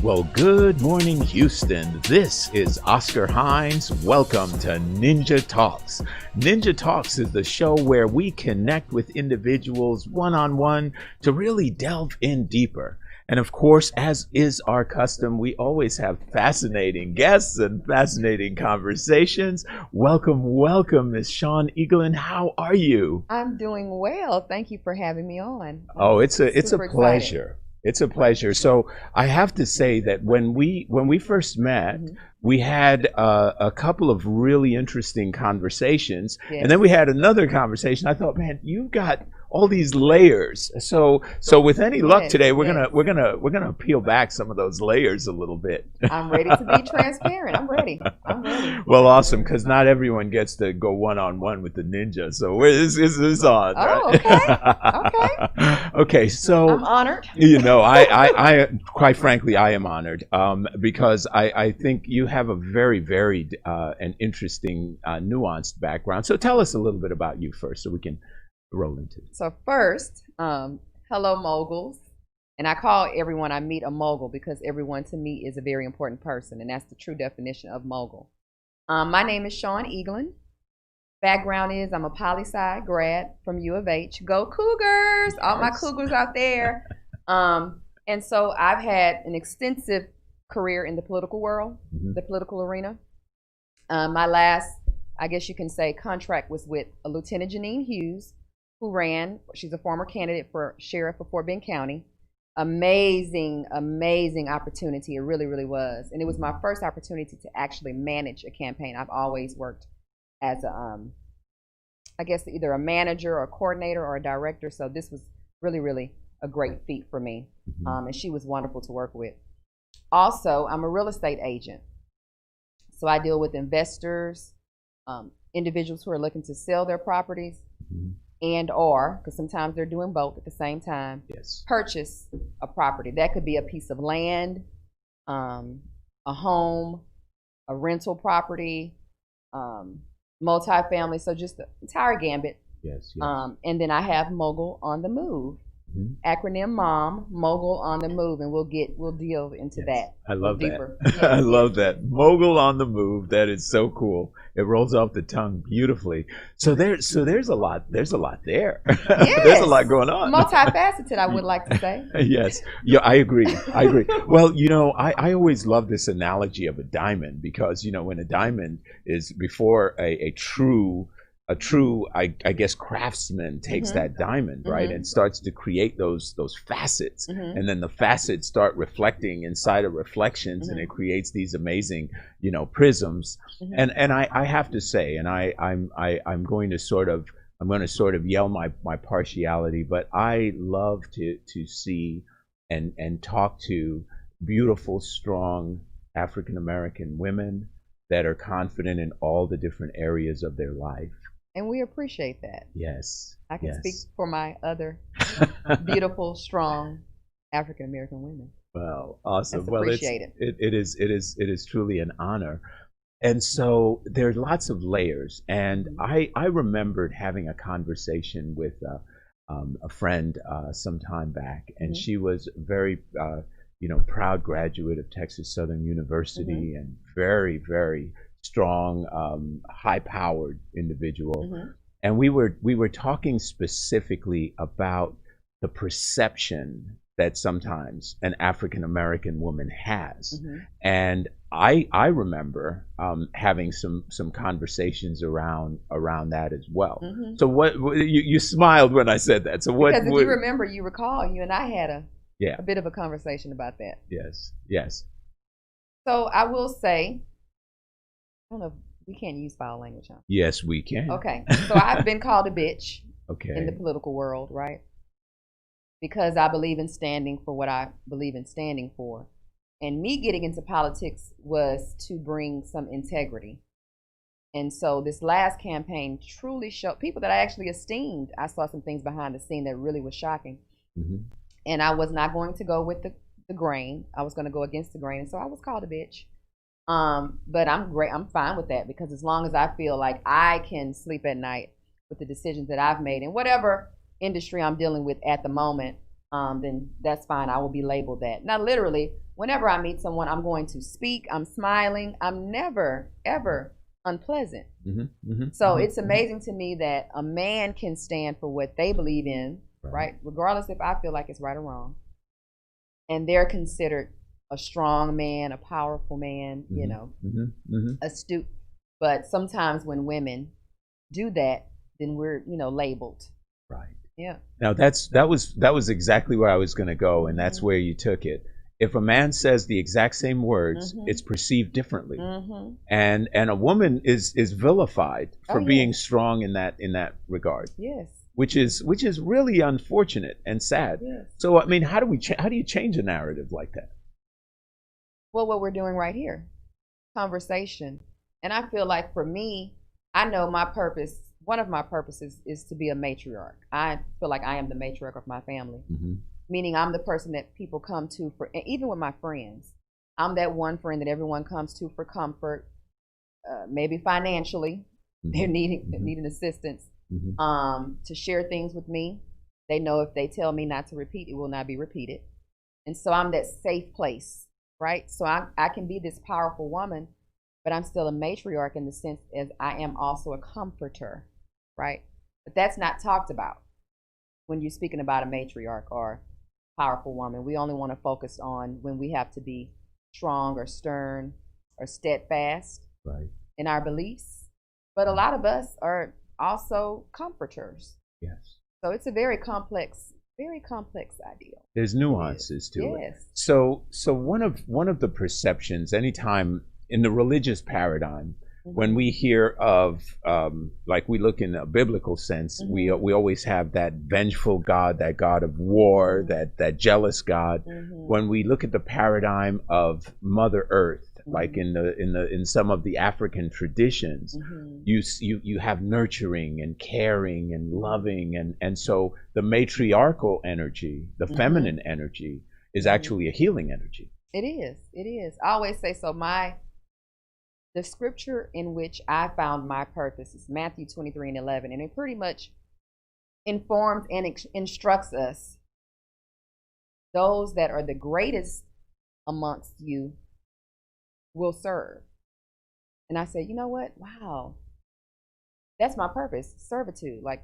Well, good morning, Houston. This is Oscar Hines. Welcome to Ninja Talks. Ninja Talks is the show where we connect with individuals one-on-one to really delve in deeper. And of course, as is our custom, we always have fascinating guests and fascinating conversations. Welcome, Miss Shawn Eaglin. How are you? I'm doing well. Thank you for having me on. Oh, it's a pleasure. Excited. It's a pleasure. So I have to say that when we first met, we had a couple of really interesting conversations, Yes. and then we had another conversation. I thought, man, you've got all these layers. So with any luck Yes, today, we're yes. gonna peel back some of those layers a little bit. I'm ready to be transparent. I'm ready. Well, awesome, because not everyone gets to go one-on-one with the ninja. So this is on. Oh, right? Okay. So I'm honored. you know, I quite frankly, I am honored because I think you have a very varied and interesting, nuanced background. So tell us a little bit about you first, so we can roll into it. So first, hello moguls. And I call everyone I meet a mogul because everyone to me is a very important person. And that's the true definition of mogul. My name is Shawn Eaglin. Background is I'm a poli-sci grad from U of H. Go Cougars! All my Yes. Cougars out there. And so I've had an extensive career in the political world, the political arena. My last, I guess you can say, contract was with Lieutenant Janine Hughes, who ran, she's a former candidate for sheriff of Fort Bend County. Amazing opportunity. It really, really was. And it was my first opportunity to actually manage a campaign. I've always worked as a, I guess either a manager or a coordinator or a director. So this was really, really a great feat for me. And she was wonderful to work with. Also, I'm a real estate agent. So I deal with investors, individuals who are looking to sell their properties and or, because sometimes they're doing both at the same time, Yes. purchase a property. That could be a piece of land, a home, a rental property, multifamily. So just the entire gambit. Yes. And then I have Mogul on the Move. Acronym MOM, Mogul on the Move, and we'll deal into that. I love that. deeper. I love that. Mogul on the move. That is so cool. It rolls off the tongue beautifully. So there's a lot there. There's a lot going on. Multifaceted, I would like to say. Yes. Yeah, I agree. Well, you know, I always love this analogy of a diamond because, you know, when a diamond is before a true, I guess, craftsman takes that diamond, right, and starts to create those facets, and then the facets start reflecting inside of reflections, and it creates these amazing, you know, prisms. And I have to say, and I'm going to sort of yell my partiality, but I love to see and talk to beautiful, strong African American women that are confident in all the different areas of their life. And we appreciate that. Yes. I can yes. speak for my other beautiful, strong African American women. Well, awesome. That's Well, appreciated. it is truly an honor. And so there's lots of layers. And I remembered having a conversation with a friend some time back, and she was very proud graduate of Texas Southern University and very, very strong, high-powered individual, and we were talking specifically about the perception that sometimes an African American woman has, and I remember having some conversations around that as well. So what you smiled when I said that? So what? Because if you recall, you and I had a bit of a conversation about that. Yes. So I will say, I don't know if we can't use foul language, huh? Yes, we can. Okay. So I've been called a bitch in the Okay. political world, right? Because I believe in standing for what I believe in standing for. And me getting into politics was to bring some integrity. And so this last campaign truly showed people that I actually esteemed. I saw some things behind the scene that really was shocking. And I was not going to go with the grain. I was going to go against the grain. And so I was called a bitch. But I'm fine with that, because as long as I feel like I can sleep at night with the decisions that I've made in whatever industry I'm dealing with at the moment, then that's fine. I will be labeled that. Not literally, whenever I meet someone, I'm going to speak. I'm smiling. I'm never ever unpleasant. So it's amazing to me that a man can stand for what they believe in, right? Regardless if I feel like it's right or wrong, and they're considered a strong man, a powerful man, you know, astute. But sometimes when women do that, then we're, you know, labeled. Right. Yeah. Now that was exactly where I was going to go, and that's where you took it. If a man says the exact same words, it's perceived differently, and a woman is vilified for being strong in that regard. Yes. Which is really unfortunate and sad. Yes. So I mean, how do you change a narrative like that? Well, what we're doing right here, conversation, and I feel like for me, I know my purpose. One of my purposes is to be a matriarch. I feel like I am the matriarch of my family, meaning I'm the person that people come to for, even with my friends. I'm that one friend that everyone comes to for comfort, maybe financially. They're needing assistance, to share things with me. They know if they tell me not to repeat, it will not be repeated. And so I'm that safe place, right? So I can be this powerful woman, but I'm still a matriarch in the sense as I am also a comforter, right? But that's not talked about when you're speaking about a matriarch or powerful woman. We only want to focus on when we have to be strong or stern or steadfast in our beliefs. But a lot of us are also comforters. Yes. So it's a very complex ideal. There's nuances to it. Yes. So one of the perceptions, anytime in the religious paradigm, when we hear of, like we look in a biblical sense, we always have that vengeful God, that God of war, that jealous God. When we look at the paradigm of Mother Earth, like in some of the African traditions, you have nurturing and caring and loving, and so the matriarchal energy, the feminine energy, is actually a healing energy. It is. It is. I always say so. The scripture in which I found my purpose is Matthew 23:11, and it pretty much informs and instructs us. Those that are the greatest amongst you will serve. And I said, you know what? Wow, that's my purpose, servitude. Like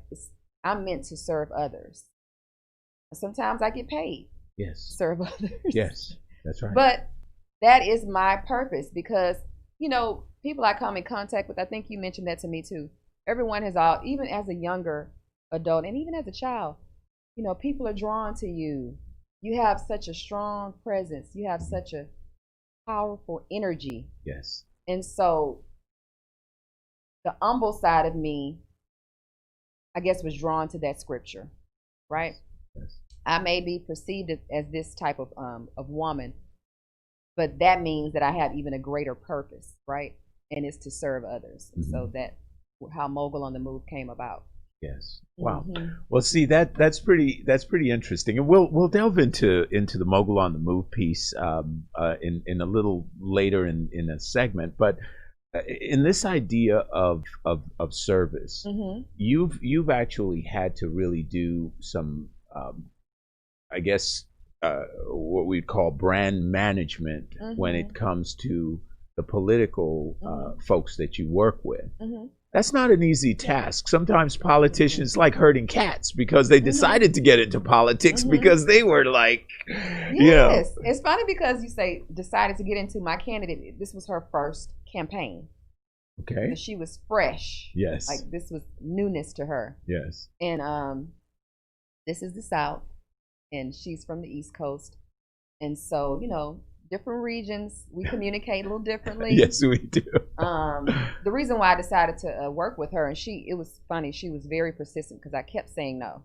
I'm meant to serve others. Sometimes I get paid. Yes. To serve others. Yes, that's right. But that is my purpose because, you know, people I come in contact with, I think you mentioned that to me too. Everyone has even as a younger adult and even as a child, you know, people are drawn to you. You have such a strong presence. You have such a powerful energy. Yes. And so the humble side of me, I guess, was drawn to that scripture, right? Yes. I may be perceived as this type of woman, but that means that I have even a greater purpose, right? And it's to serve others. And so that's how Mogul on the Move came about. Yes. Wow. Well, see, that's pretty interesting, and we'll delve into the Mogul on the Move piece in a little later in a segment. But in this idea of service, you've actually had to really do some, I guess, what we'd call brand management when it comes to the political folks that you work with. That's not an easy task. Sometimes politicians like herding cats because they decided to get into politics because they were like, you know. It's funny because you say decided to get into. My candidate, this was her first campaign. Okay. And she was fresh. Yes. Like this was newness to her. Yes. And this is the South, and she's from the East Coast. And so, you know, different regions, we communicate a little differently. Yes, we do. The reason why I decided to work with her, and it was funny, she was very persistent because I kept saying no.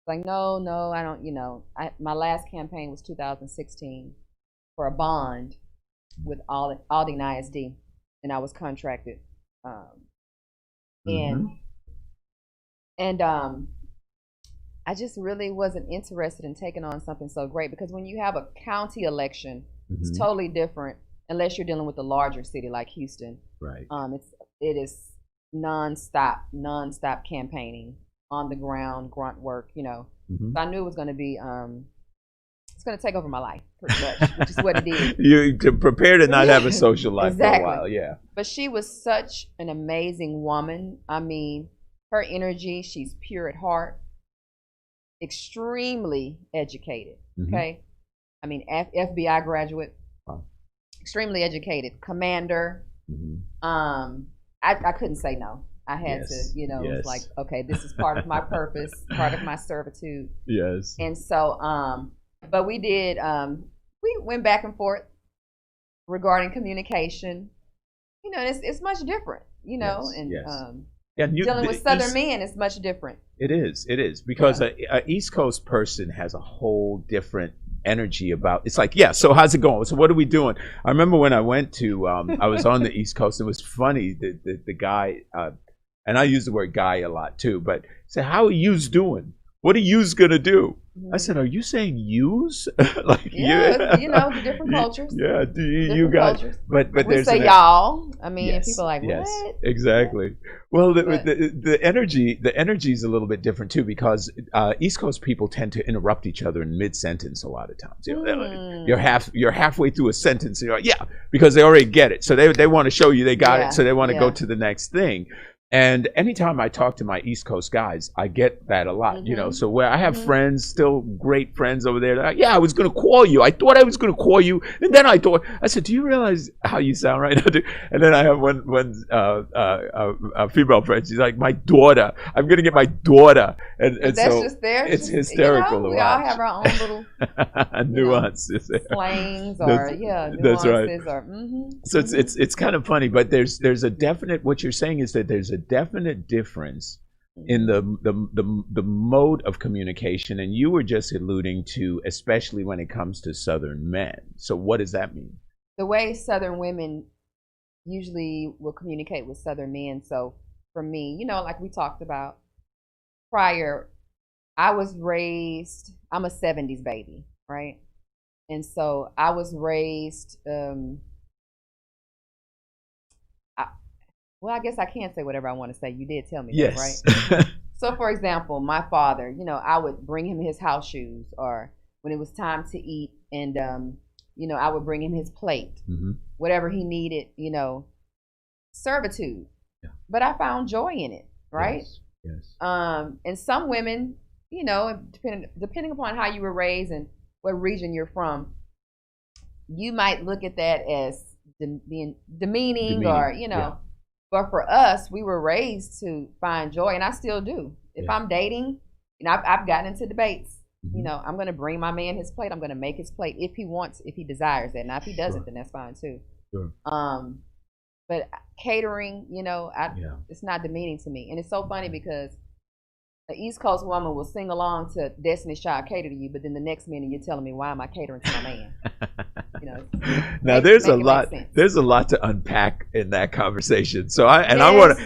Like, no, I don't, you know. My last campaign was 2016 for a bond with Aldine ISD, and I was contracted. I just really wasn't interested in taking on something so great because when you have a county election, it's totally different unless you're dealing with a larger city like Houston. Right. It is nonstop campaigning on the ground, grunt work, you know. So I knew it was going to be it's going to take over my life, pretty much, which is what it did. You to prepare to not have a social life Exactly. for a while, yeah. But she was such an amazing woman. I mean, her energy, she's pure at heart, extremely educated, okay? I mean, FBI graduate, wow. Extremely educated, commander. I couldn't say no. I had to, you know, it was like, okay, this is part of my purpose, part of my servitude. Yes. And so, but we did, we went back and forth regarding communication. You know, it's much different, you know, dealing with Southern men is much different. It is, because a East Coast person has a whole different energy about. It's like, yeah, so how's it going? So what are we doing? I remember when I went to, I was on the East Coast. It was funny, the guy, and I use the word guy a lot too, but said, how are yous doing? What are yous gonna do? I said, are you saying yous? Like, yeah, you know, the different cultures. Yeah, you got cultures. But we there's say y'all. I mean, people are like, what? Exactly. Well, the energy is a little bit different too, because East Coast people tend to interrupt each other in mid sentence a lot of times. You know, you're halfway through a sentence, and you're like, yeah, because they already get it, so they want to show you they got it, so they want to go to the next thing. And anytime I talk to my East Coast guys, I get that a lot, you know. So where I have friends, still great friends over there, like, yeah, I was going to call you. I thought I was going to call you. And then I said, do you realize how you sound right now? And then I have one female friend. She's like, my daughter. I'm going to get my daughter. And that's so just there. It's hysterical. You know, we all have our own little nuances. Slangs or, nuances. That's right. Or, so it's kind of funny, but there's a definite, what you're saying is that there's a definite difference in the mode of communication, and you were just alluding to, especially when it comes to Southern men. So what does that mean? The way Southern women usually will communicate with Southern men. So for me, you know, like we talked about prior, I was raised, I'm a 70s baby, right? And so I was raised, well, I guess I can't say whatever I want to say. You did tell me that, right? So, for example, my father, you know, I would bring him his house shoes, or when it was time to eat, and, you know, I would bring him his plate, whatever he needed, you know, servitude. Yeah. But I found joy in it, right? Yes. And some women, you know, depending upon how you were raised and what region you're from, you might look at that as being demeaning, or, you know. Yeah. But for us, we were raised to find joy, and I still do. If I'm dating, and I've gotten into debates, you know, I'm going to bring my man his plate. I'm going to make his plate if he wants, if he desires that. Now, if he doesn't, then that's fine too. Sure. But catering, you know, it's not demeaning to me. And it's so funny because the East Coast woman will sing along to Destiny's Child Cater to You, but then the next minute you're telling me, why am I catering to my man? You know, now there's a lot to unpack in that conversation. So I want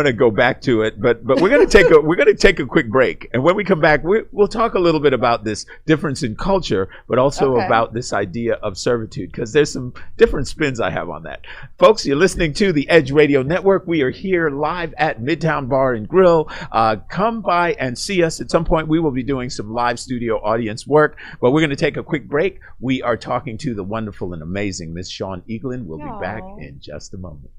to go back to it, but we're going to take a quick break, and when we come back, we'll talk a little bit about this difference in culture, but also about this idea of servitude, because there's some different spins I have on that. Folks, you're listening to the Edge Radio Network. We are here live at Midtown Bar and Grill. Come by and see us. At some point, we will be doing some live studio audience work, but we're going to take a quick break. We are talking to the wonderful and amazing Miss Shawn Eaglin. We'll be back in just a moment.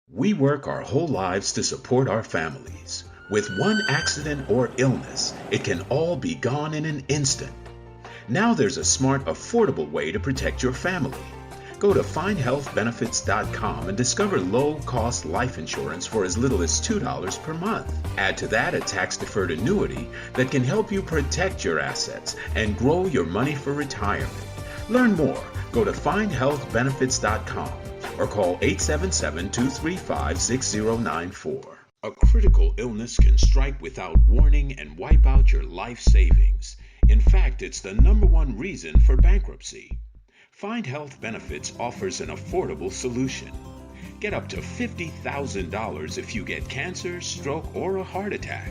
We work our whole lives to support our families. With one accident or illness, it can all be gone in an instant. Now there's a smart, affordable way to protect your family. Go to findhealthbenefits.com and discover low-cost life insurance for as little as $2 per month. Add to that a tax-deferred annuity that can help you protect your assets and grow your money for retirement. Learn more. Go to findhealthbenefits.com or call 877-235-6094. A critical illness can strike without warning and wipe out your life savings. In fact, it's the #1 reason for bankruptcy. Find Health Benefits offers an affordable solution. Get up to $50,000 if you get cancer, stroke, or a heart attack,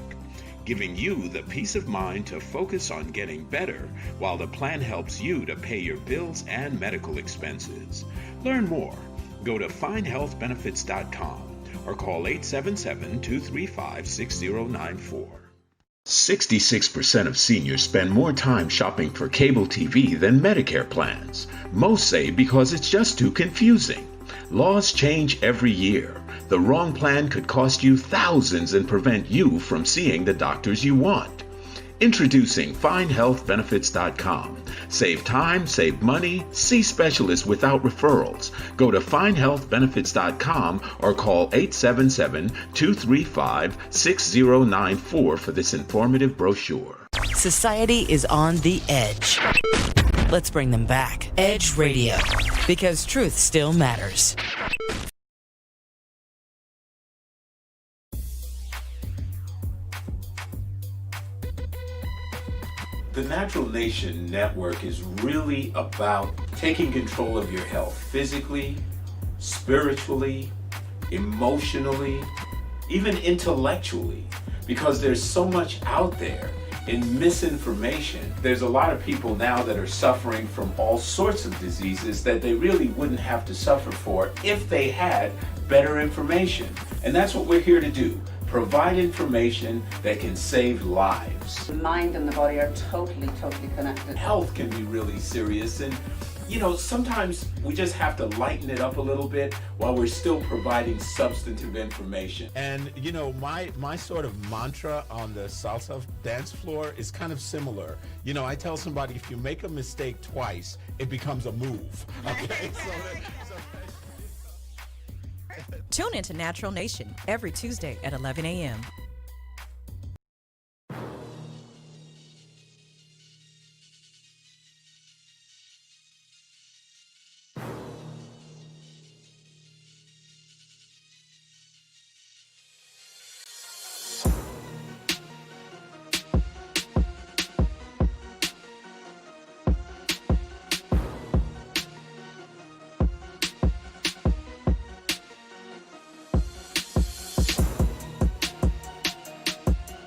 giving you the peace of mind to focus on getting better while the plan helps you to pay your bills and medical expenses. Learn more. Go to findhealthbenefits.com or call 877-235-6094. 66% of seniors spend more time shopping for cable TV than Medicare plans. Most say because it's just too confusing. Laws change every year. The wrong plan could cost you thousands and prevent you from seeing the doctors you want. Introducing FineHealthBenefits.com. Save time, save money, see specialists without referrals. Go to FineHealthBenefits.com or call 877-235-6094 for this informative brochure. Society is on the edge. Let's bring them back. Edge Radio, because truth still matters. The Natural Nation Network is really about taking control of your health physically, spiritually, emotionally, even intellectually, because there's so much out there in misinformation. There's a lot of people now that are suffering from all sorts of diseases that they really wouldn't have to suffer for if they had better information. And that's what we're here to do. Provide information that can save lives. The mind and the body are totally connected. Health can be really serious, and sometimes we just have to lighten it up a little bit while we're still providing substantive information. And my sort of mantra on the salsa dance floor is kind of similar. I tell somebody, if you make a mistake twice, it becomes a move. Okay, Tune into Natural Nation every Tuesday at 11 a.m.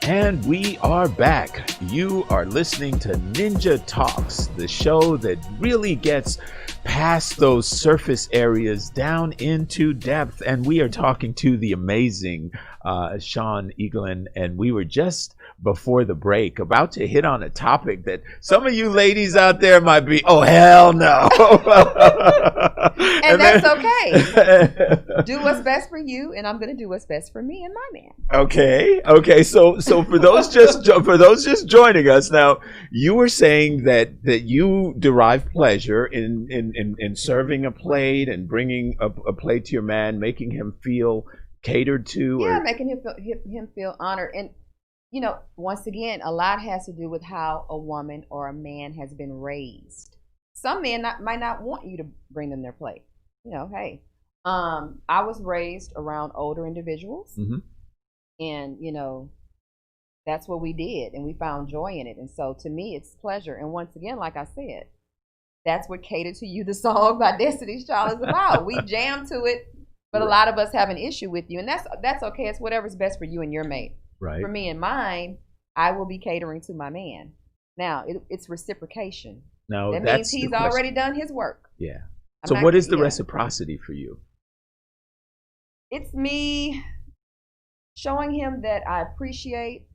And we are back. You are listening to Ninja Talks, the show that really gets past those surface areas down into depth. And we are talking to the amazing Shawn Eaglin, and we were just before the break about to hit on a topic that some of you ladies out there might be, oh hell no. And that's okay. Do what's best for you, and I'm going to do what's best for me and my man. Okay. So for those just joining us now, you were saying that you derive pleasure in serving a plate and bringing a plate to your man, making him feel catered to. Yeah, making him feel honored. And once again, a lot has to do with how a woman or a man has been raised. Some men might not want you to bring them their plate. Hey, I was raised around older individuals, Mm-hmm. and that's what we did, and we found joy in it. And so, to me, it's pleasure. And once again, like I said, that's what "Cater to You," the song by Destiny's Child, is about. We jam to it, but a lot of us have an issue with you, and that's okay. It's whatever's best for you and your mate. Right. For me and mine, I will be catering to my man. Now, it's reciprocation. Now, that that's means he's the question. already done his work. Yeah. I'm So not what is the yeah. reciprocity for you? It's me showing him that I appreciate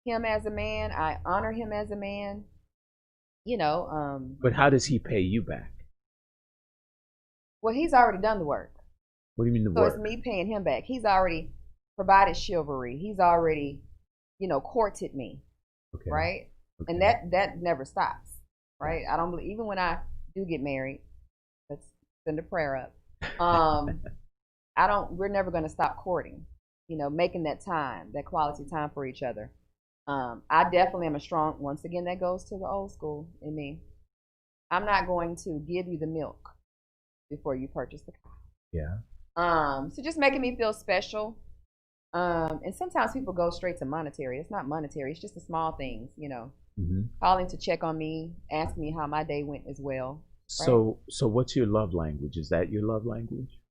him as a man. I honor him as a man. But how does he pay you back? Well, he's already done the work. What do you mean the So work? it's me paying him back. He's already provided chivalry. He's already, courted me, Okay. right? Okay. And that never stops, right? I don't believe, even when I do get married, let's send a prayer up. We're never going to stop courting, making that time, that quality time for each other. I definitely am once again, that goes to the old school in me. I'm not going to give you the milk before you purchase the cow. Yeah. So just making me feel special. And sometimes people go straight to monetary. It's not monetary. It's just the small things, Mm-hmm. calling to check on me, asking me how my day went as well. So what's your love language? Is that your love language?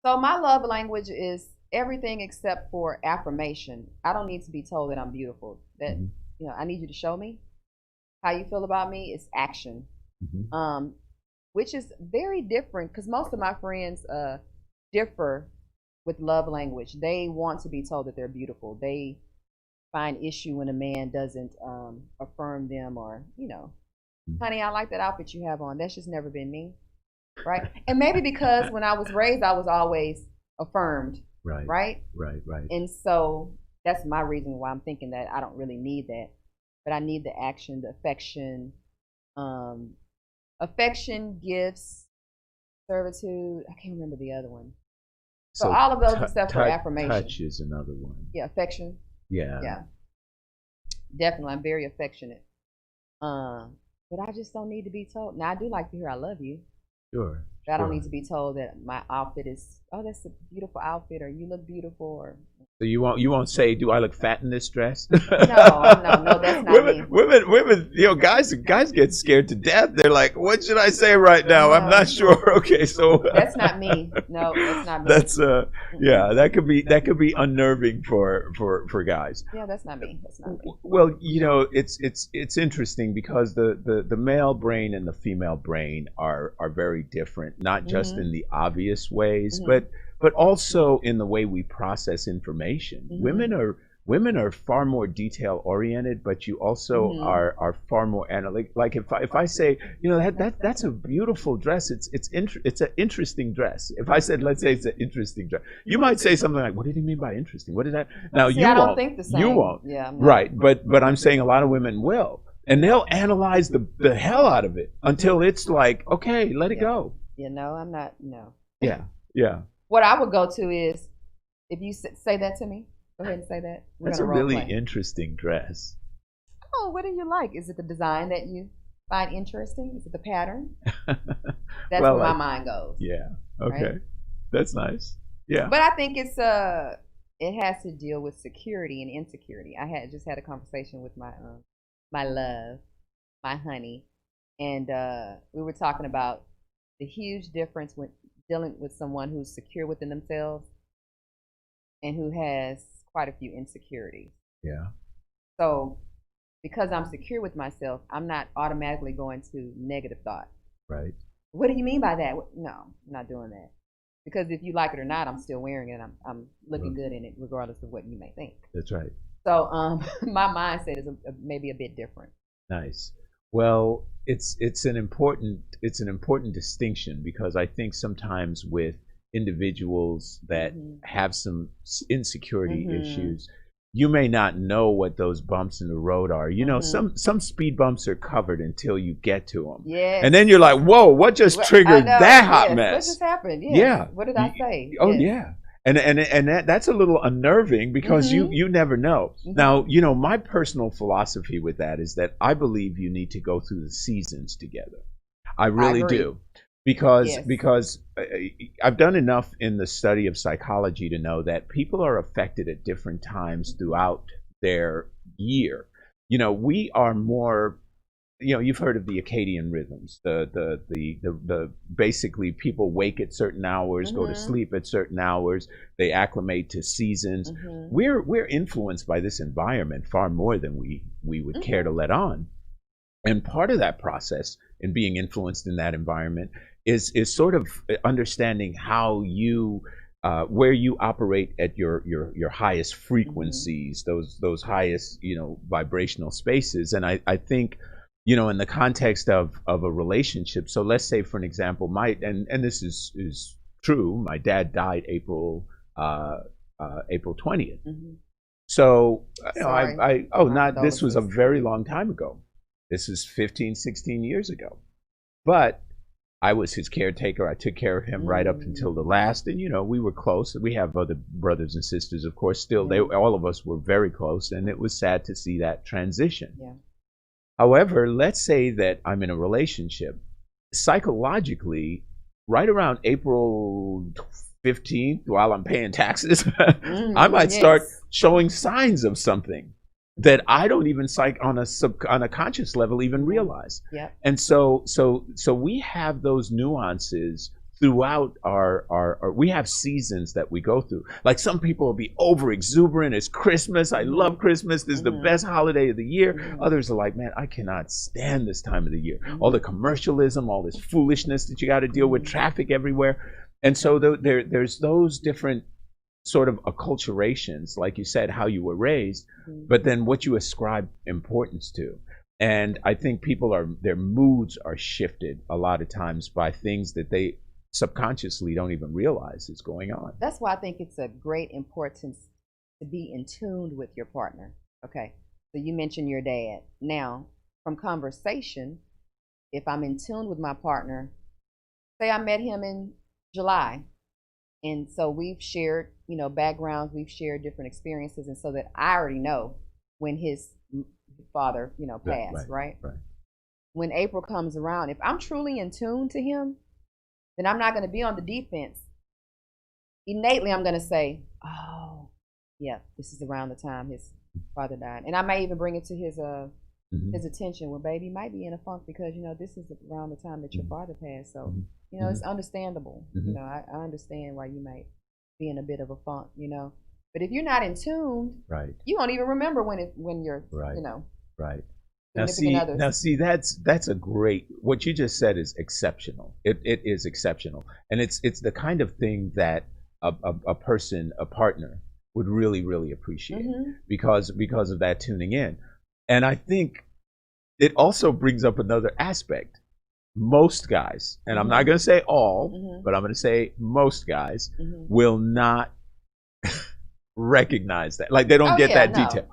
So my love language is everything except for affirmation. I don't need to be told that I'm beautiful. That I need you to show me how you feel about me. It's action, Mm-hmm. which is very different because most of my friends differ with love language. They want to be told that they're beautiful. They find issue when a man doesn't affirm them, or honey, I like that outfit you have on. That's just never been me, right? And maybe because when I was raised, I was always affirmed, right? And so that's my reason why I'm thinking that I don't really need that, but I need the action, the affection, gifts, servitude. I can't remember the other one. So all of those except for affirmation. Touch is another one. Yeah, affection. Yeah. Definitely, I'm very affectionate. But I just don't need to be told. Now, I do like to hear I love you. Sure. But I don't need to be told that my outfit is, oh, that's a beautiful outfit, or you look beautiful, or. So you won't say, do I look fat in this dress? No, that's not me. Women, guys get scared to death. They're like, what should I say right now? I'm not sure. Okay, so that's not me. No, that's not me. That's that could be unnerving for guys. Yeah, that's not me. Well, it's interesting because the male brain and the female brain are very different, not just in the obvious ways, but also in the way we process information. Women are far more detail oriented, but you also are far more analytic. Like if I say, that's a beautiful dress. It's an interesting dress. If I said, let's say it's an interesting dress, you might say something like, what did he mean by interesting? What did that? Now I don't think the same. You won't. Yeah. Right. But I'm saying a lot of women will, and they'll analyze the hell out of it until it's like, okay, let it go. I'm not. No. Yeah. What I would go to is, if you say that to me, go ahead and say that. That's a really interesting dress. Oh, what do you like? Is it the design that you find interesting? Is it the pattern? That's where my mind goes. Yeah. Okay. Right? That's nice. Yeah. But I think it has to deal with security and insecurity. I just had a conversation with my love, my honey, and we were talking about the huge difference when dealing with someone who's secure within themselves and who has quite a few insecurities. Yeah. So because I'm secure with myself, I'm not automatically going to negative thought. Right. What do you mean by that? No, I'm not doing that. Because if you like it or not, I'm still wearing it. I'm looking good in it, regardless of what you may think. That's right. So my mindset is maybe a bit different. Nice. Well, it's an important distinction, because I think sometimes with individuals that have some insecurity issues, you may not know what those bumps in the road are. Some speed bumps are covered until you get to them. Yes. And then you're like, whoa, what just triggered that hot mess? What just happened? Yes. Yeah. What did I say? Oh, yeah. And that's a little unnerving, because you never know. Now, my personal philosophy with that is that I believe you need to go through the seasons together. I really do. Because I've done enough in the study of psychology to know that people are affected at different times throughout their year. We are more, you've heard of the Akkadian rhythms. The basically people wake at certain hours, go to sleep at certain hours. They acclimate to seasons. We're influenced by this environment far more than we would care to let on. And part of that process in being influenced in that environment is sort of understanding how you where you operate at your highest frequencies, those highest vibrational spaces. And I think in the context of a relationship. So let's say, for an example, and this is true. My dad died April 20th. So this was a very long time ago. This is 15, 16 years ago. But I was his caretaker. I took care of him right up until the last. And, we were close. We have other brothers and sisters, of course, still. All of us were very close. And it was sad to see that transition. Yeah. However, let's say that I'm in a relationship. Psychologically, right around April 15th, while I'm paying taxes, I might start showing signs of something that I don't even on a conscious level even realize. Yeah. And so we have those nuances throughout our we have seasons that we go through. Like some people will be over exuberant. It's Christmas. I love Christmas. This is the best holiday of the year. Others are like, man, I cannot stand this time of the year. All the commercialism, all this foolishness that you got to deal with, traffic everywhere. And so there's those different sort of acculturations, like you said, how you were raised, Mhm. but then what you ascribe importance to. And I think their moods are shifted a lot of times by things that they subconsciously don't even realize is going on. That's why I think it's a great importance to be in tune with your partner. Okay. So you mentioned your dad. Now, from conversation, if I'm in tune with my partner, say I met him in July, and so we've shared, backgrounds, we've shared different experiences, and so that I already know when his father, passed, right? When April comes around, if I'm truly in tune to him, then I'm not going to be on the defense. Innately, I'm going to say, oh, yeah, this is around the time his father died. And I may even bring it to his attention. Well, baby, you might be in a funk because, this is around the time that your father passed. So, it's understandable. I understand why you might be in a bit of a funk, But if you're not in tune, Right. you won't even remember when you're, Right. Right. significant others. That's a great. What you just said is exceptional. It is exceptional, and it's the kind of thing that a partner would really, really appreciate because of that tuning in. And I think it also brings up another aspect. Most guys, and I'm not going to say all, but I'm going to say most guys will not recognize that. Like they don't get that detail.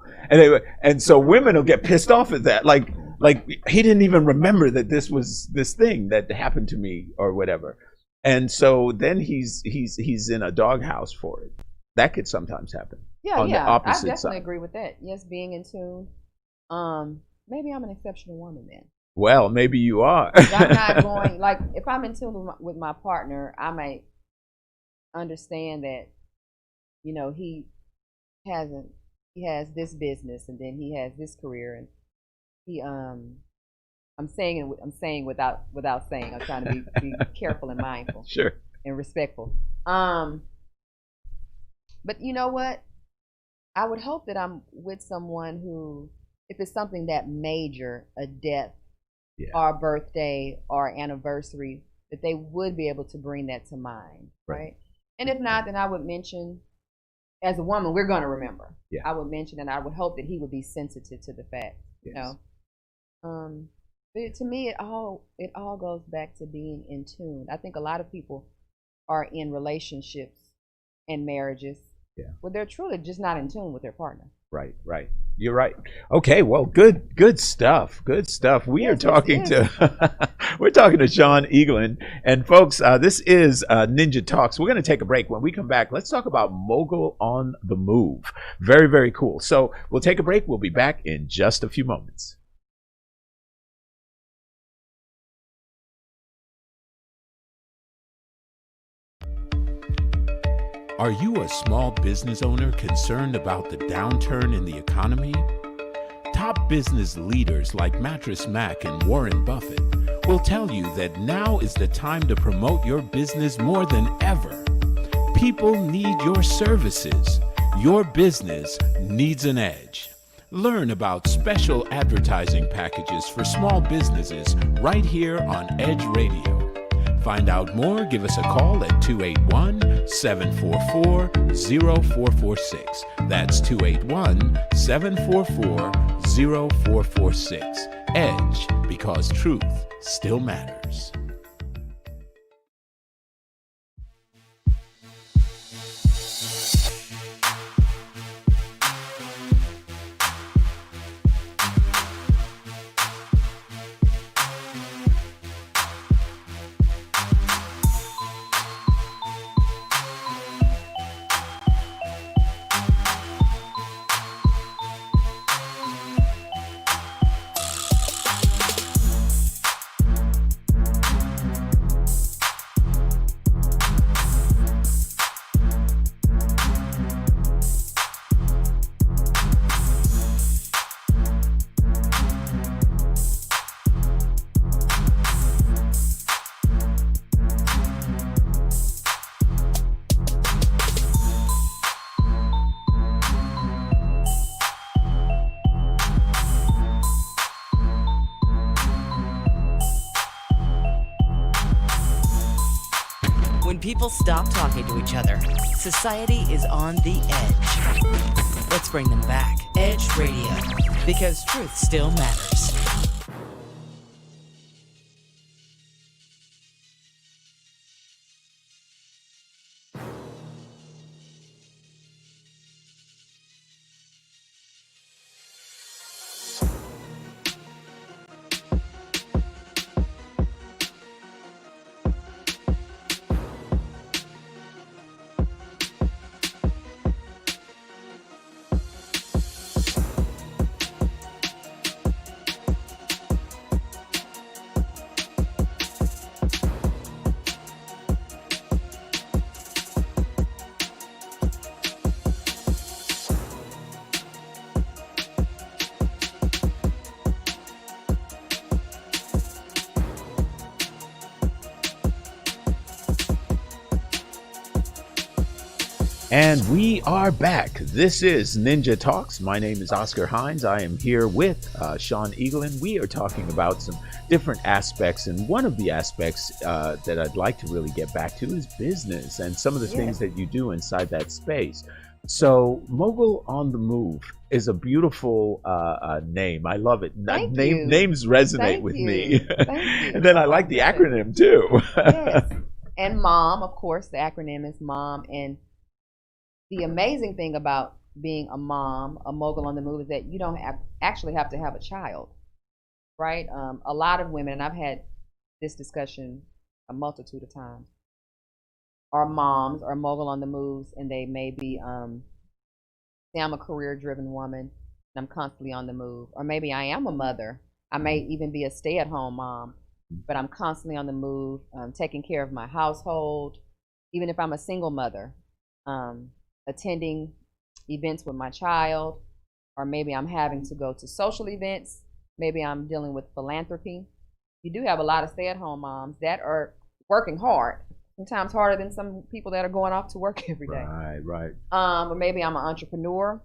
And so women will get pissed off at that. Like he didn't even remember that this was this thing that happened to me or whatever. And so then he's in a doghouse for it. That could sometimes happen. Yeah, on the I opposite definitely side. agree with that. Yes, being in tune. Maybe I'm an exceptional woman then. Well, maybe you are. I'm not going, like, if I'm in tune with my partner, I might understand that, he has this business and then he has this career and he, I'm saying without saying, I'm trying to be careful and mindful. Sure. And respectful. But you know what? I would hope that I'm with someone who, if it's something that major, a death, or a birthday or anniversary, that they would be able to bring that to mind, right? And if not, then I would mention, as a woman, we're going to remember. Yeah. I would mention, and I would hope that he would be sensitive to the fact, But to me, it all goes back to being in tune. I think a lot of people are in relationships and marriages where they're truly just not in tune with their partner. Right. You're right. Okay, well, good stuff. Good stuff. We're talking to Shawn Eaglin. And folks, this is Ninja Talks. We're going to take a break. When we come back, let's talk about Mogul on the Move. Very, very cool. So we'll take a break. We'll be back in just a few moments. Are you a small business owner concerned about the downturn in the economy? Top business leaders like Mattress Mac and Warren Buffett will tell you that now is the time to promote your business more than ever. People need your services. Your business needs an edge. Learn about special advertising packages for small businesses right here on Edge Radio. Find out more, give us a call at 281-744-0446. That's 281-744-0446. Edge, because truth still matters. people stop talking to each other, society is on the edge. Let's bring them back. Edge Radio, because truth still matters. And we are back. This is Ninja Talks. My name is Oscar Hines. I am here with Sean Eaglin. We are talking about some different aspects, and one of the aspects that I'd like to really get back to is business and some of the things that you do inside that space. So, Mogul on the Move is a beautiful name. I love it. Names resonate with me. And then I like the acronym too. Yes. And MOM, of course, the acronym is MOM. And the amazing thing about being a mom, a mogul on the move, is that you don't actually have to have a child, right? A lot of women, and I've had this discussion a multitude of times, are moms or mogul on the moves, and they may be, say I'm a career-driven woman, and I'm constantly on the move. Or maybe I am a mother. I may even be a stay-at-home mom, but I'm constantly on the move, taking care of my household, even if I'm a single mother. Attending events with my child, or maybe I'm having to go to social events, maybe I'm dealing with philanthropy. You do have a lot of stay-at-home moms that are working hard, sometimes harder than some people that are going off to work every day. Right. Or maybe I'm an entrepreneur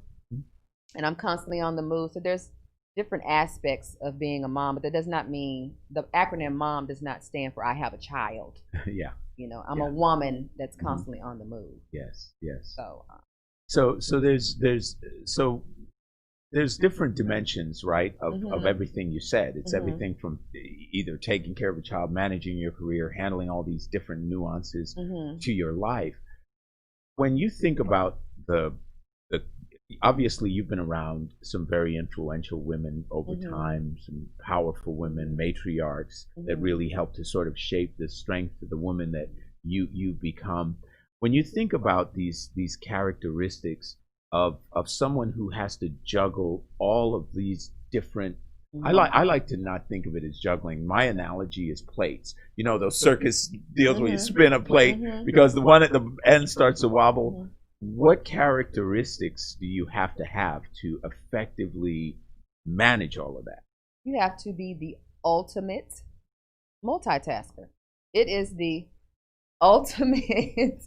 and I'm constantly on the move. So there's different aspects of being a mom, but that does not mean, the acronym MOM does not stand for I have a child. Yeah. You know, I'm a woman that's constantly on the move. Yes. So there's different dimensions, right, of everything you said. It's everything from either taking care of a child, managing your career, handling all these different nuances to your life. When you think about the obviously you've been around some very influential women over time, some powerful women, matriarchs that really help to sort of shape the strength of the woman that you become. When you think about these characteristics of someone who has to juggle all of these different, I like to not think of it as juggling. My analogy is plates. You know, those circus deals where you spin a plate because the one at the end starts to wobble. What characteristics do you have to effectively manage all of that? You have to be the ultimate multitasker. It is the ultimate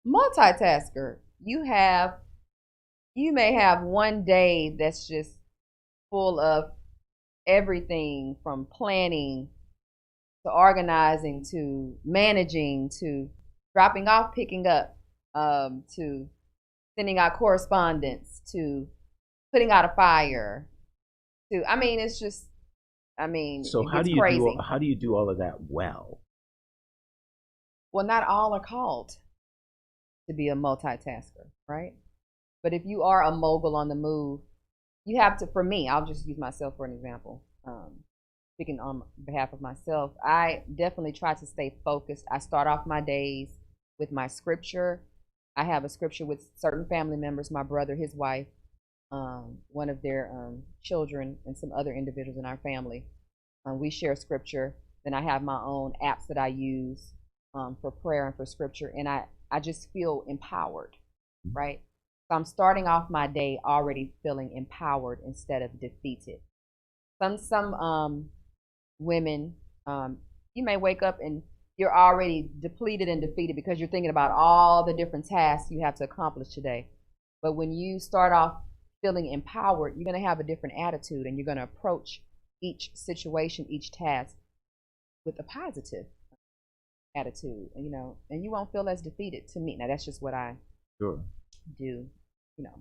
multitasker. You may have one day that's just full of everything from planning to organizing to managing to dropping off, picking up, to sending out correspondence, to putting out a fire, to, I mean, it's just, I mean, so how do you do all of that well? Well, not all are called to be a multitasker, right? But if you are a mogul on the move, you have to, for me, I'll just use myself for an example. Speaking on behalf of myself, I definitely try to stay focused. I start off my days with my scripture. I have a scripture with certain family members, my brother, his wife, one of their children, and some other individuals in our family. We share scripture. Then I have my own apps that I use for prayer and for scripture. And I just feel empowered, right? So I'm starting off my day already feeling empowered instead of defeated. Some women, you may wake up and you're already depleted and defeated because you're thinking about all the different tasks you have to accomplish today. But when you start off feeling empowered, you're going to have a different attitude, and you're going to approach each situation, each task with a positive attitude, and you won't feel as defeated. To me, now that's just what I Sure. do,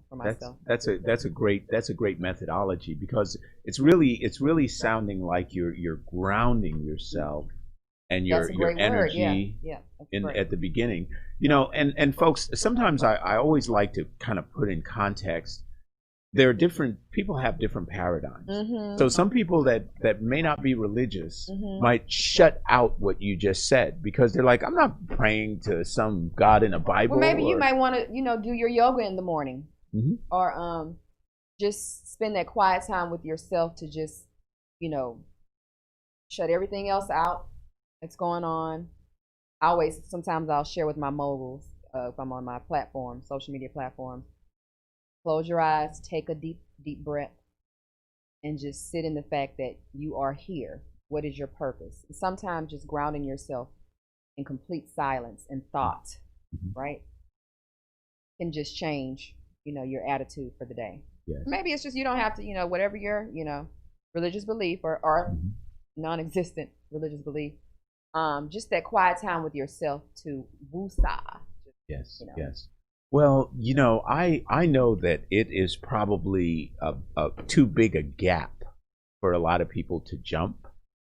for myself. That's a great methodology, because it's really sounding like you're grounding yourself and That's a your great word. energy Yeah, that's great. at the beginning. And folks, sometimes I always like to kind of put in context. There are different people have different paradigms. Mm-hmm. So some people that may not be religious Mhm. might shut out what you just said, because they're like, I'm not praying to some God in a Bible. Well, maybe you or- might want to, do your yoga in the morning, Mhm. or just spend that quiet time with yourself to just, shut everything else out that's going on. Sometimes I'll share with my moguls, if I'm on my platform, social media platforms. Close your eyes, take a deep breath, and just sit in the fact that you are here. What is your purpose? And sometimes just grounding yourself in complete silence and thought, right, can just change, your attitude for the day. Yes. Maybe it's just you don't have to, whatever your, religious belief or non-existent religious belief, just that quiet time with yourself to woosah. Yes, yes. Well, I know that it is probably too big a gap for a lot of people to jump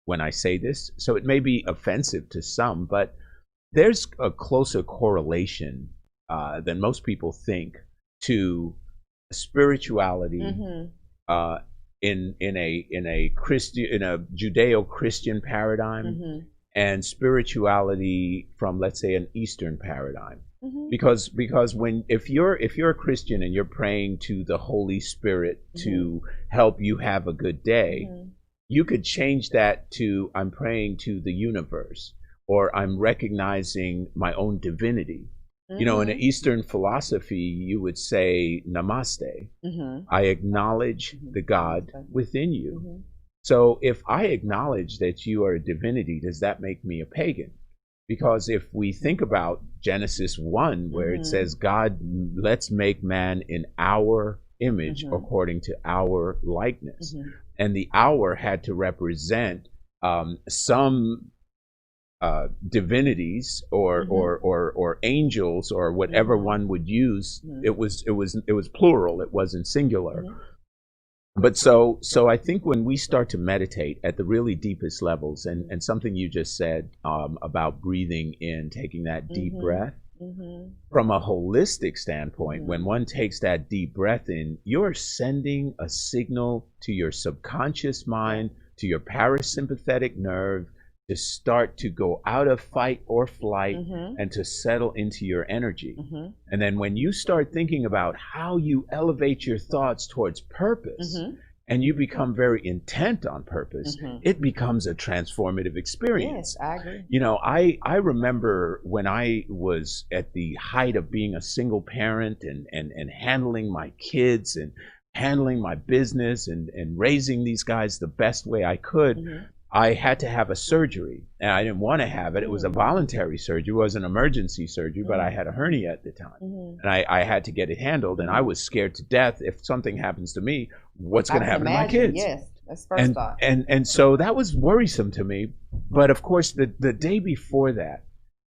when I say this. So it may be offensive to some, but there's a closer correlation than most people think to spirituality in a Judeo-Christian paradigm and spirituality from, let's say, an Eastern paradigm. Because if you're a Christian and you're praying to the Holy Spirit to help you have a good day, you could change that to I'm praying to the universe, or I'm recognizing my own divinity. In an Eastern philosophy, you would say namaste. I acknowledge the God within you. So if I acknowledge that you are a divinity, does that make me a pagan? Because if we think about Genesis 1, where it says, God, let's make man in our image according to our likeness. And the hour had to represent some divinities or angels or whatever one would use. It was plural. It wasn't singular. But so I think when we start to meditate at the really deepest levels, and something you just said about breathing in, taking that deep breath, from a holistic standpoint, when one takes that deep breath in, you're sending a signal to your subconscious mind, to your parasympathetic nerve, to start to go out of fight or flight and to settle into your energy. And then when you start thinking about how you elevate your thoughts towards purpose, and you become very intent on purpose, it becomes a transformative experience. Yes, I agree. I remember when I was at the height of being a single parent and handling my kids and handling my business and raising these guys the best way I could. I had to have a surgery, and I didn't want to have it. It was a voluntary surgery. It was an emergency surgery, but I had a hernia at the time, and I had to get it handled, and I was scared to death. If something happens to me, what's going to happen to my kids? Yes, that's first thought. And so that was worrisome to me. But of course, the day before that,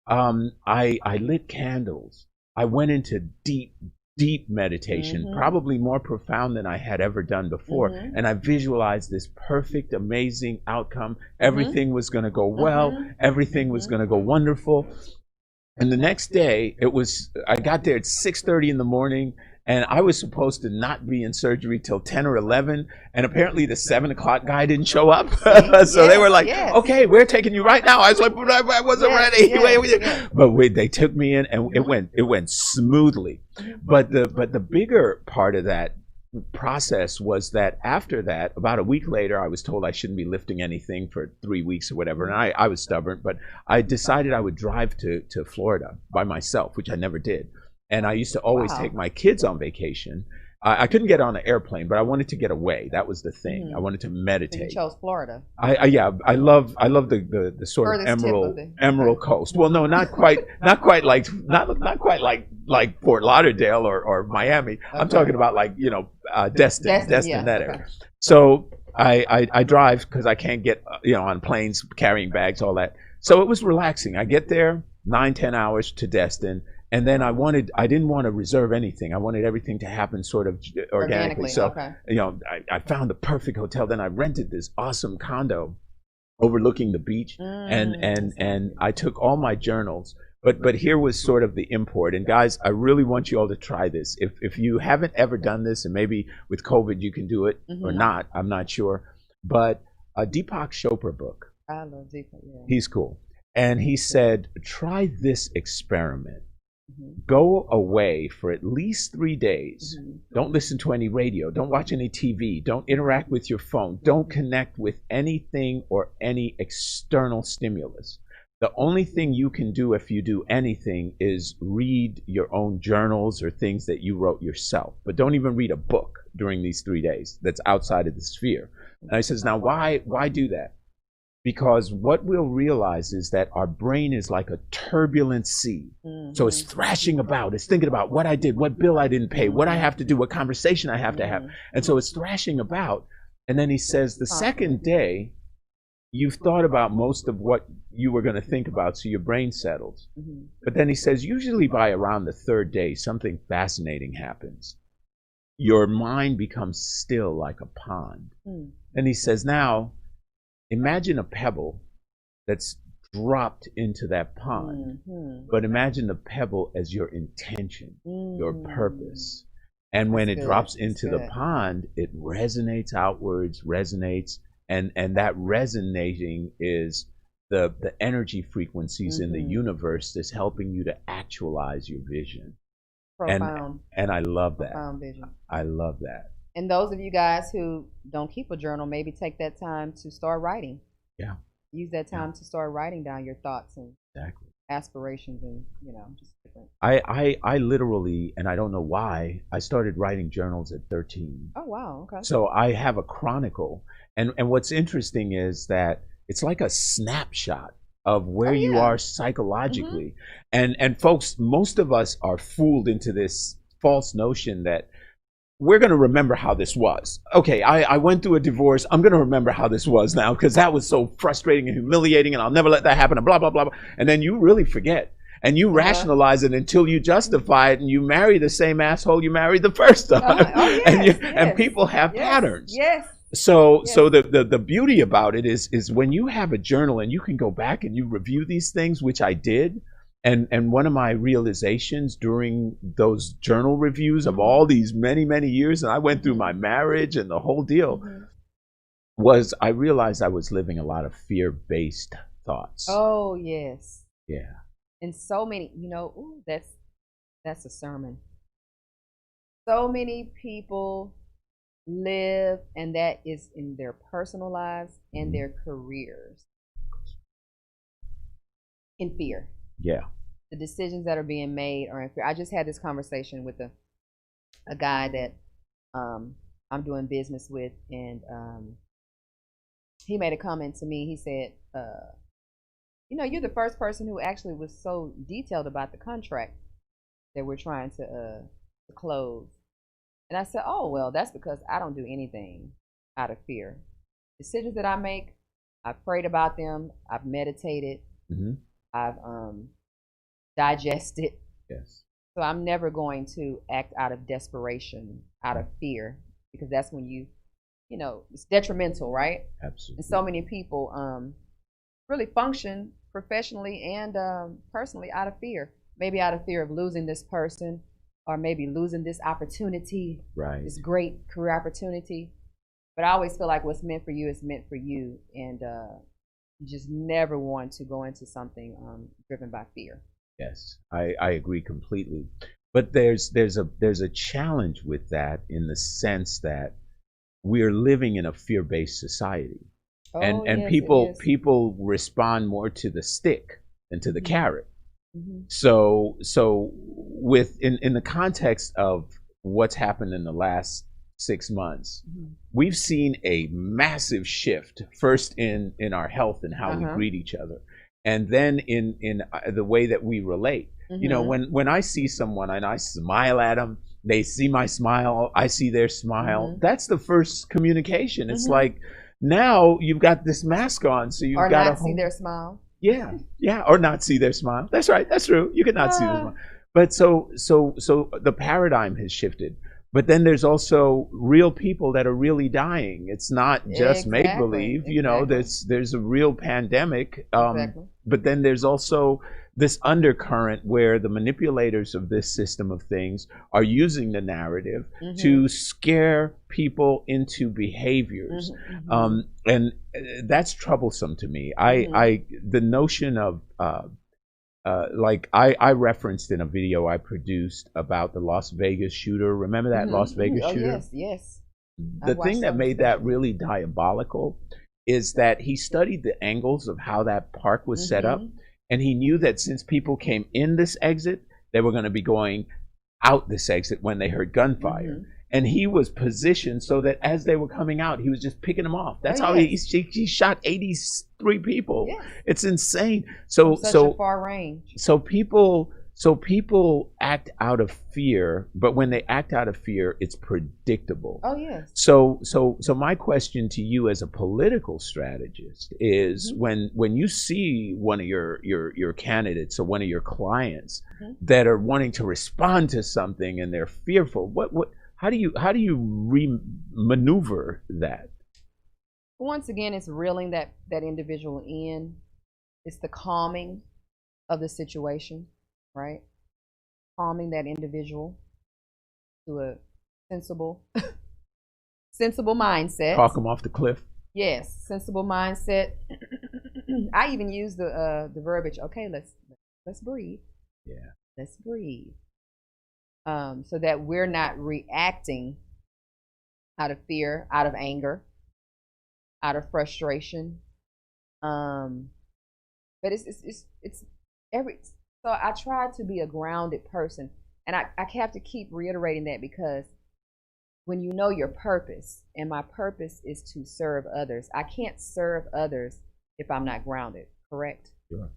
I lit candles. I went into deep meditation, probably more profound than I had ever done before. And I visualized this perfect, amazing outcome. Everything was going to go well. Everything was going to go wonderful. And the next day, I got there at 6:30 in the morning, and I was supposed to not be in surgery till 10 or 11. And apparently the 7 o'clock guy didn't show up. So they were like, okay, we're taking you right now. I was like, but I wasn't ready. But they took me in, and it went smoothly. But the bigger part of that process was that after that, about a week later, I was told I shouldn't be lifting anything for 3 weeks or whatever. And I was stubborn, but I decided I would drive to Florida by myself, which I never did. And I used to always take my kids on vacation. I couldn't get on an airplane, but I wanted to get away. That was the thing. I wanted to meditate. You chose Florida. I love the sort of emerald coast. Well, no, not quite like Fort Lauderdale or Miami. Okay. I'm talking about Destin, that area. So I drive because I can't get on planes carrying bags, all that. So it was relaxing. I get there 9-10 hours to Destin, and then I didn't want to reserve anything. I wanted everything to happen sort of organically. So okay. I found the perfect hotel. Then I rented this awesome condo overlooking the beach, and I took all my journals. But here was sort of the import. And guys, I really want you all to try this. If you haven't ever done this, and maybe with COVID you can do it or not, I'm not sure. But a Deepak Chopra book. I love Deepak, yeah. He's cool. And he said, try this experiment. Go away for at least 3 days. Don't listen to any radio. Don't watch any TV. Don't interact with your phone. Don't connect with anything or any external stimulus. The only thing you can do if you do anything is read your own journals or things that you wrote yourself. But don't even read a book during these 3 days that's outside of the sphere. And I says, now why do that? Because what we'll realize is that our brain is like a turbulent sea. So it's thrashing about. It's thinking about what I did, what bill I didn't pay, what I have to do, what conversation I have to have. And so it's thrashing about. And then he says the second day, you've thought about most of what you were going to think about, so your brain settles. But then he says, usually by around the third day, something fascinating happens. Your mind becomes still like a pond. And he says, now, imagine a pebble that's dropped into that pond. But imagine the pebble as your intention, your purpose. And when it drops into the pond, it resonates outwards, resonates. And that resonating is the energy frequencies in the universe that's helping you to actualize your vision. Profound. And I love that. Profound vision. I love that. And those of you guys who don't keep a journal, maybe take that time to start writing. Yeah. Use that time to start writing down your thoughts and aspirations and, just different. I literally, and I don't know why, I started writing journals at 13. Oh, wow. Okay. So I have a chronicle. And what's interesting is that it's like a snapshot of where you are psychologically. And folks, most of us are fooled into this false notion that we're going to remember how this was. Okay, I went through a divorce. I'm going to remember how this was now because that was so frustrating and humiliating and I'll never let that happen and blah, blah, blah, blah. And then you really forget. And you rationalize it until you justify it, and you marry the same asshole you married the first time. And people have patterns. Yes. So the beauty about it is when you have a journal and you can go back and you review these things, which I did. And one of my realizations during those journal reviews of all these many, many years, and I went through my marriage and the whole deal, was I realized I was living a lot of fear-based thoughts. Oh, yes. Yeah. And so many, that's a sermon. So many people live, and that is in their personal lives and their careers, in fear. Yeah. The decisions that are being made are in fear. I just had this conversation with a guy that I'm doing business with, and he made a comment to me. He said, you're the first person who actually was so detailed about the contract that we're trying to close. And I said, oh, well, that's because I don't do anything out of fear. Decisions that I make, I've prayed about them, I've meditated, I've digested. Yes. So I'm never going to act out of desperation, out of fear, because that's when it's detrimental, right? Absolutely. And so many people really function professionally and personally out of fear. Maybe out of fear of losing this person, or maybe losing this opportunity, this great career opportunity. But I always feel like what's meant for you is meant for you, and you just never want to go into something driven by fear. Yes, I agree completely. But there's a challenge with that in the sense that we're living in a fear-based society, and yes, people respond more to the stick than to the carrot. So in the context of what's happened in the last 6 months, we've seen a massive shift, first in our health and how we greet each other, and then in the way that we relate. When I see someone and I smile at them, they see my smile, I see their smile. That's the first communication. It's like, now you've got this mask on, so you've got to see their smile. Yeah, or not see their smile. That's right. That's true. You could not see their smile. But so the paradigm has shifted. But then there's also real people that are really dying. It's not just make believe. You know, there's a real pandemic. But then there's also this undercurrent where the manipulators of this system of things are using the narrative to scare people into behaviors, and that's troublesome to me. The notion of like I referenced in a video I produced about the Las Vegas shooter. Remember that Las Vegas shooter? Yes. The thing that made that really diabolical is that he studied the angles of how that park was set up, and he knew that since people came in this exit, they were going to be going out this exit when they heard gunfire. And he was positioned so that as they were coming out, he was just picking them off. That's how he shot 83 people. It's insane. So such a far range. So people act out of fear, but when they act out of fear, it's predictable. Oh yes. So my question to you as a political strategist is when you see one of your candidates or one of your clients that are wanting to respond to something and they're fearful, how do you maneuver that? Once again, it's reeling that individual in. It's the calming of the situation, right? Calming that individual to a sensible mindset. Talk them off the cliff. Yes, sensible mindset. I even use the verbiage. Okay, let's breathe. Yeah. Let's breathe. So that we're not reacting out of fear, out of anger, out of frustration. But it's every. So I try to be a grounded person, and I have to keep reiterating that because when you know your purpose, and my purpose is to serve others, I can't serve others if I'm not grounded. Correct? Sure.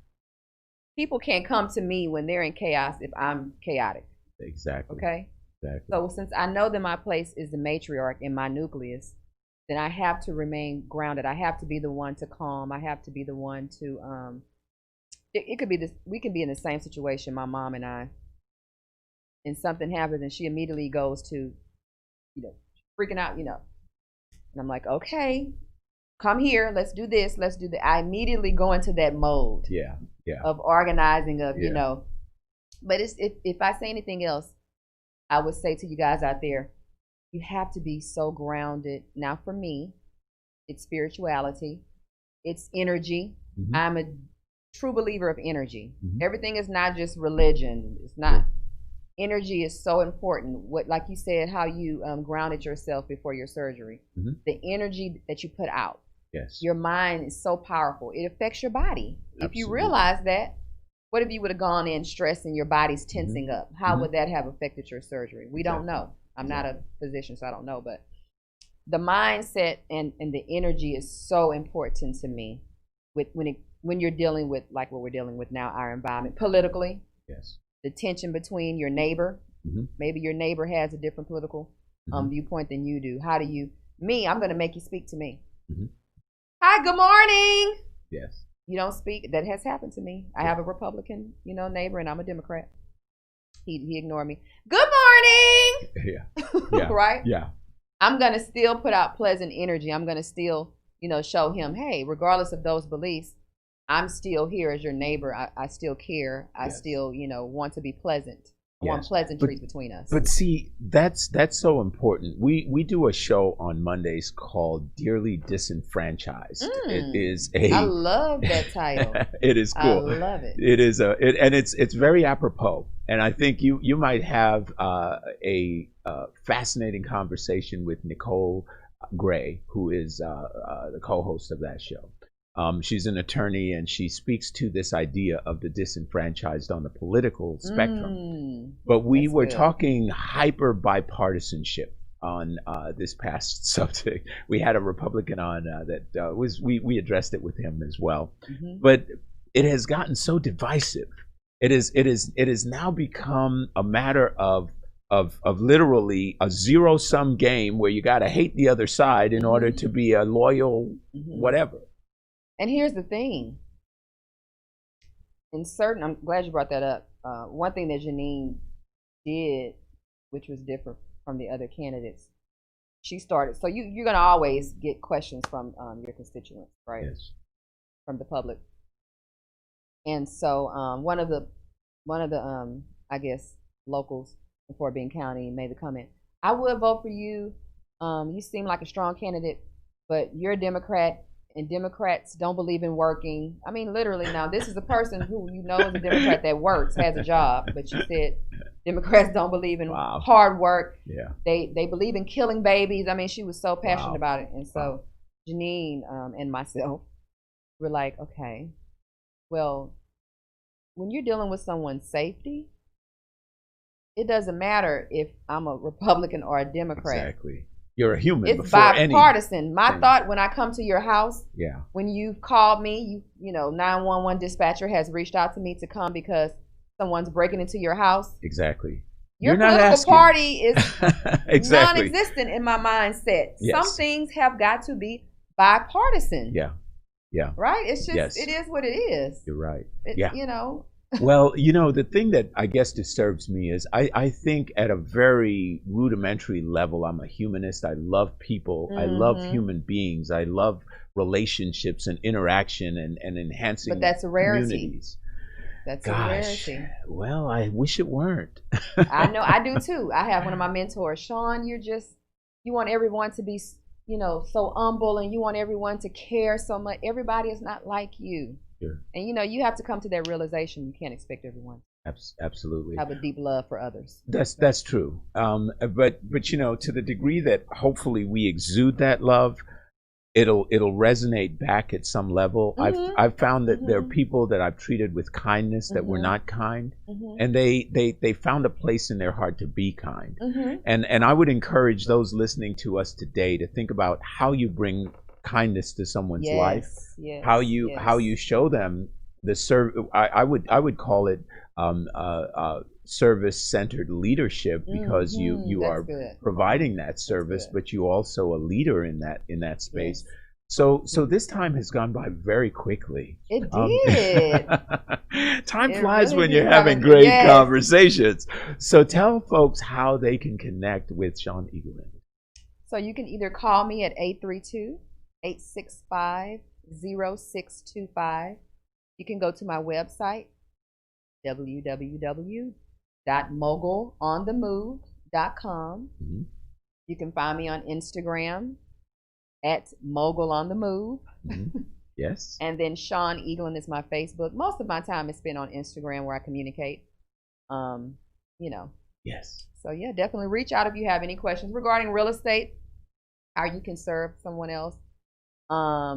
People can't come to me when they're in chaos if I'm chaotic. Exactly. Okay. Exactly. So since I know that my place is the matriarch in my nucleus, then I have to remain grounded. I have to be the one to calm. I have to be the one to it could be this. We can be in the same situation, my mom and I, and something happens, and she immediately goes to, freaking out, and I'm like, okay, come here, let's do this, let's do that. I immediately go into that mode. Yeah. Of organizing, But if I say anything else, I would say to you guys out there, you have to be so grounded. Now, for me, it's spirituality, it's energy. I'm a true believer of energy. Everything is not just religion. It's not. Energy is so important. What, like you said, how you grounded yourself before your surgery. The energy that you put out. Yes. Your mind is so powerful. It affects your body. Absolutely. If you realize that, what if you would have gone in stressed and your body's tensing up? How would that have affected your surgery? We don't know. I'm not a physician, so I don't know. But the mindset and the energy is so important to me when you're dealing with, like what we're dealing with now, our environment politically. Yes. The tension between your neighbor. Maybe your neighbor has a different political viewpoint than you do. How do you? I'm going to make you speak to me. Hi, good morning. Yes. You don't speak. That has happened to me. I have a Republican, neighbor, and I'm a Democrat. He ignored me. Good morning. Yeah. Right? Yeah. I'm going to still put out pleasant energy. I'm going to still, show him, hey, regardless of those beliefs, I'm still here as your neighbor. I still care. I still, want to be pleasant. I want pleasantries between us. But see, that's so important. We do a show on Mondays called Dearly Disenfranchised. It is I love that title. It is cool. I love it. It is and it's very apropos. And I think you might have a fascinating conversation with Nicole Gray, who is the co-host of that show. She's an attorney, and she speaks to this idea of the disenfranchised on the political spectrum. But we were talking hyper bipartisanship on this past subject. We had a Republican on that we addressed it with him as well. But it has gotten so divisive. It is now become a matter of literally a zero-sum game where you got to hate the other side in order to be a loyal whatever. And here's the thing. I'm glad you brought that up. One thing that Janine did, which was different from the other candidates, she started. So you're going to always get questions from your constituents, right? Yes. From the public. And so one of the I guess locals in Fort Bend County made the comment, I would vote for you. You seem like a strong candidate, but you're a Democrat, and Democrats don't believe in working. I mean, literally. Now, this is a person who you know is a Democrat that works, has a job, but she said Democrats don't believe in hard work. Yeah. They believe in killing babies. I mean, she was so passionate about it. And so Janine and myself were like, okay, well, when you're dealing with someone's safety, it doesn't matter if I'm a Republican or a Democrat. Exactly. You're a human. It's bipartisan. My thought when I come to your house, when you've called me, you know, 911 dispatcher has reached out to me to come because someone's breaking into your house. Exactly. Your political party is non-existent in my mindset. Yes. Some things have got to be bipartisan. Yeah. Yeah. Right? It's just, it is what it is. You're right. You know. Well, you know, the thing that I guess disturbs me is I think at a very rudimentary level, I'm a humanist. I love people. I love human beings. I love relationships and interaction and enhancing But that's a rarity. communities. That's a rarity. Well, I wish it weren't. I know. I do too. I have one of my mentors, Sean, you want everyone to be, you know, so humble, and you want everyone to care so much. Everybody is not like you. Sure. And you know, you have to come to that realization. You can't expect everyone absolutely have a deep love for others. That's true. But you know, to the degree that hopefully we exude that love, it'll resonate back at some level. I've found that there are people that I've treated with kindness that were not kind, and they found a place in their heart to be kind. And I would encourage those listening to us today to think about how you bring kindness to someone's life, how you show them the I would call it service-centered leadership, because you are providing that service, but you also a leader in that space. So this time has gone by very quickly. It did. Time flies when you're having great conversations. So tell folks how they can connect with Shawn Eagleman. So you can either call me at 832-865-0625. You can go to my website, www.mogulonthemove.com. You can find me on Instagram at mogulonthemove. Yes. And then Shawn Eagleman is my Facebook. Most of my time is spent on Instagram, where I communicate. You know. Yes. So yeah, definitely reach out if you have any questions regarding real estate, how you can serve someone else, or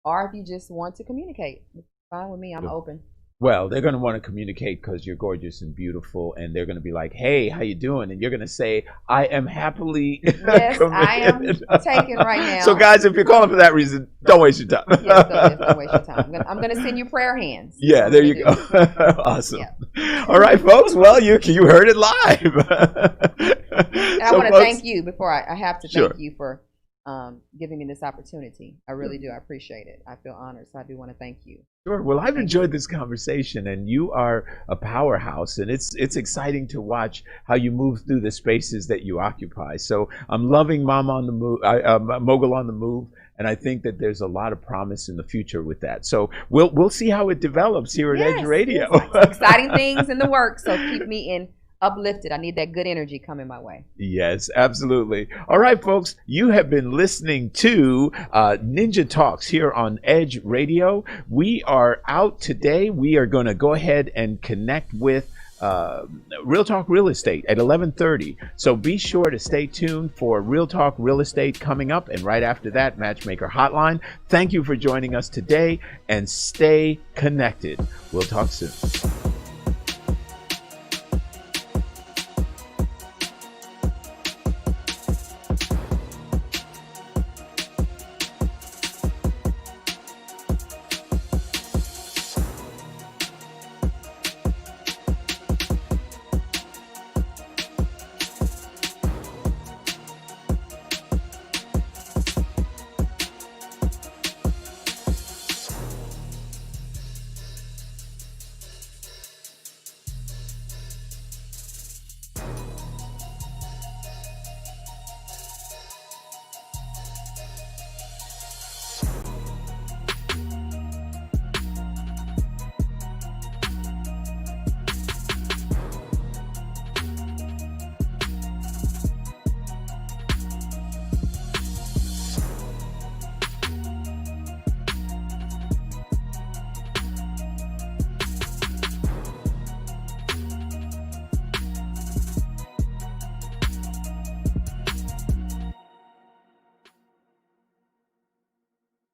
if you just want to communicate. It's fine with me. I'm open. Well, they're going to want to communicate because you're gorgeous and beautiful, and they're going to be like, "Hey, how you doing?" And you're going to say, "I am happily yes, I am taken right now." So, guys, if you're calling for that reason, don't waste your time. Yes, don't waste your time. I'm going to send you prayer hands. Yeah, there you go. Awesome. Yeah. All right, folks. Well, you heard it live. And I want to thank you before I have to thank you for giving me this opportunity. I really do. I appreciate it. I feel honored, so I do want to thank you. Sure. Well, I've enjoyed this conversation, and you are a powerhouse, and it's exciting to watch how you move through the spaces that you occupy. So I'm loving Mogul on the Move, and I think that there's a lot of promise in the future with that. So we'll see how it develops here at Edge Radio. Yes. Exciting things in the works, so keep me uplifted. I need that good energy coming my way. Yes, absolutely. All right, folks, you have been listening to Ninja Talks here on Edge Radio. We are out today. We are going to go ahead and connect with Real Talk Real Estate at 11:30. So be sure to stay tuned for Real Talk Real Estate coming up, and right after that, Matchmaker Hotline. Thank you for joining us today, and stay connected. We'll talk soon.